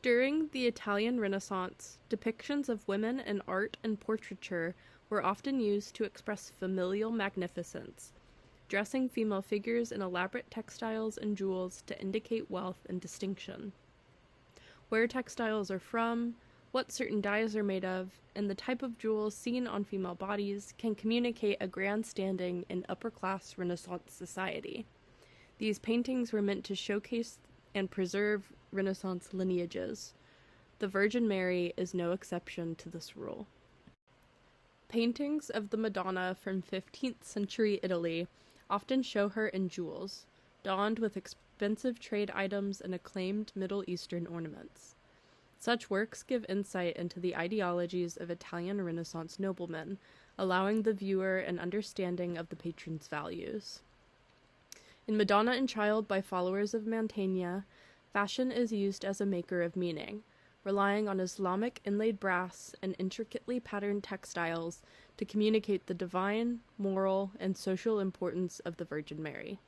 During the Italian Renaissance, depictions of women in art and portraiture were often used to express familial magnificence, dressing female figures in elaborate textiles and jewels to indicate wealth and distinction. Where textiles are from, what certain dyes are made of, and the type of jewels seen on female bodies can communicate a grand standing in upper-class Renaissance society. These paintings were meant to showcase and preserve Renaissance lineages. The Virgin Mary is no exception to this rule. Paintings of the Madonna from 15th century Italy often show her in jewels, donned with expensive trade items and acclaimed Middle Eastern ornaments. Such works give insight into the ideologies of Italian Renaissance noblemen, allowing the viewer an understanding of the patron's values. In Madonna and Child by followers of Mantegna, fashion is used as a maker of meaning, relying on Islamic inlaid brass and intricately patterned textiles to communicate the divine, moral, and social importance of the Virgin Mary.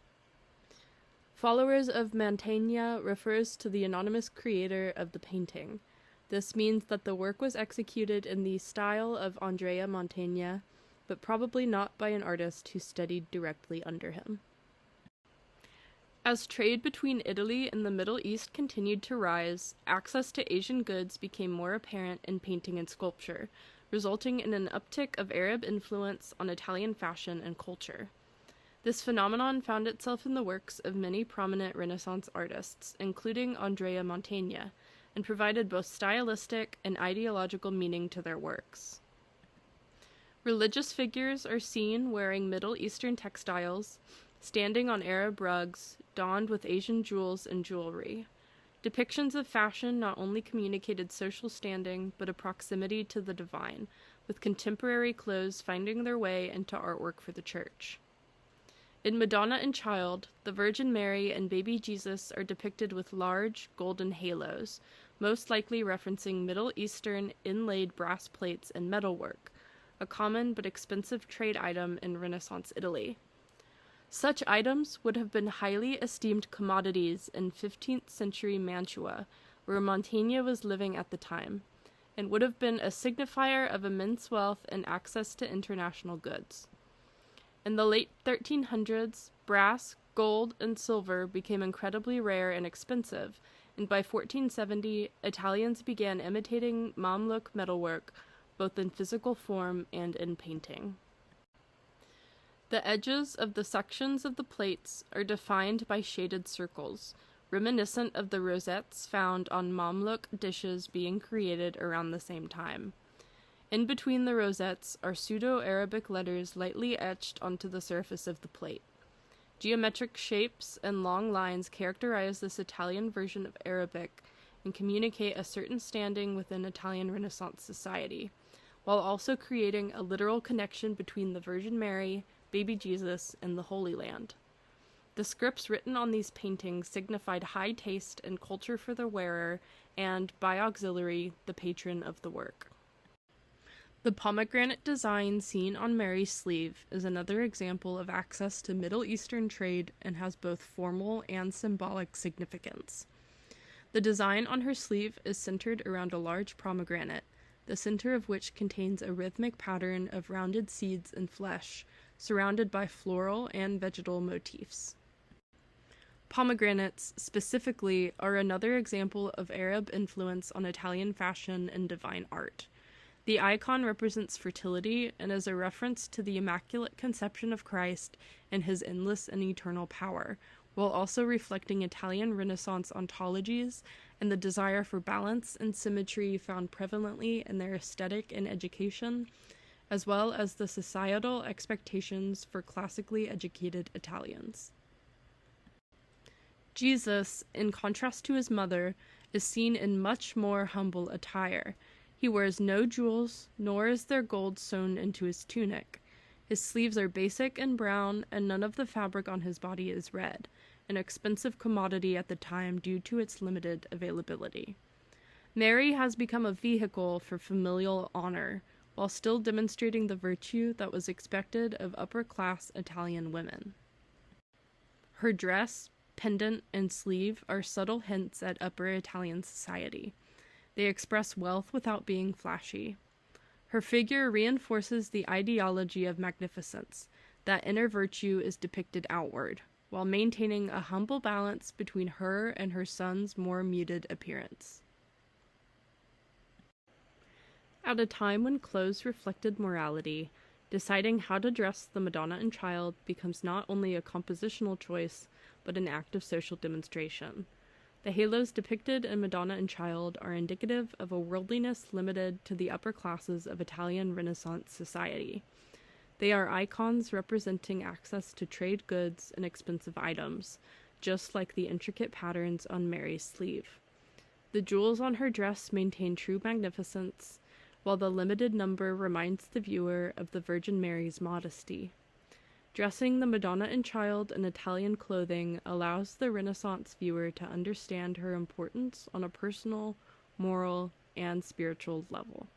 Followers of Mantegna refers to the anonymous creator of the painting. This means that the work was executed in the style of Andrea Mantegna, but probably not by an artist who studied directly under him. As trade between Italy and the Middle East continued to rise, access to Asian goods became more apparent in painting and sculpture, resulting in an uptick of Arab influence on Italian fashion and culture. This phenomenon found itself in the works of many prominent Renaissance artists, including Andrea Mantegna, and provided both stylistic and ideological meaning to their works. Religious figures are seen wearing Middle Eastern textiles, standing on Arab rugs, donned with Asian jewels and jewelry. Depictions of fashion not only communicated social standing, but a proximity to the divine, with contemporary clothes finding their way into artwork for the church. In Madonna and Child, the Virgin Mary and baby Jesus are depicted with large, golden halos, most likely referencing Middle Eastern inlaid brass plates and metalwork, a common but expensive trade item in Renaissance Italy. Such items would have been highly esteemed commodities in 15th century Mantua, where Mantegna was living at the time, and would have been a signifier of immense wealth and access to international goods. In the late 1300s, brass, gold, and silver became incredibly rare and expensive, and by 1470, Italians began imitating Mamluk metalwork, both in physical form and in painting. The edges of the sections of the plates are defined by shaded circles, reminiscent of the rosettes found on Mamluk dishes being created around the same time. In between the rosettes are pseudo-Arabic letters lightly etched onto the surface of the plate. Geometric shapes and long lines characterize this Italian version of Arabic and communicate a certain standing within Italian Renaissance society, while also creating a literal connection between the Virgin Mary, baby Jesus, and the Holy Land. The scripts written on these paintings signified high taste and culture for the wearer and, by auxiliary, the patron of the work. The pomegranate design seen on Mary's sleeve is another example of access to Middle Eastern trade and has both formal and symbolic significance. The design on her sleeve is centered around a large pomegranate, the center of which contains a rhythmic pattern of rounded seeds and flesh, surrounded by floral and vegetal motifs. Pomegranates, specifically, are another example of Arab influence on Italian fashion and divine art. The icon represents fertility and is a reference to the Immaculate Conception of Christ and his endless and eternal power, while also reflecting Italian Renaissance ontologies and the desire for balance and symmetry found prevalently in their aesthetic and education, as well as the societal expectations for classically educated Italians. Jesus, in contrast to his mother, is seen in much more humble attire. He wears no jewels, nor is there gold sewn into his tunic. His sleeves are basic and brown, and none of the fabric on his body is red, an expensive commodity at the time due to its limited availability. Mary has become a vehicle for familial honor, while still demonstrating the virtue that was expected of upper-class Italian women. Her dress, pendant, and sleeve are subtle hints at upper Italian society. They express wealth without being flashy. Her figure reinforces the ideology of magnificence, that inner virtue is depicted outward, while maintaining a humble balance between her and her son's more muted appearance. At a time when clothes reflected morality, deciding how to dress the Madonna and Child becomes not only a compositional choice, but an act of social demonstration. The halos depicted in Madonna and Child are indicative of a worldliness limited to the upper classes of Italian Renaissance society. They are icons representing access to trade goods and expensive items, just like the intricate patterns on Mary's sleeve. The jewels on her dress maintain true magnificence, while the limited number reminds the viewer of the Virgin Mary's modesty. Dressing the Madonna and Child in Italian clothing allows the Renaissance viewer to understand her importance on a personal, moral, and spiritual level.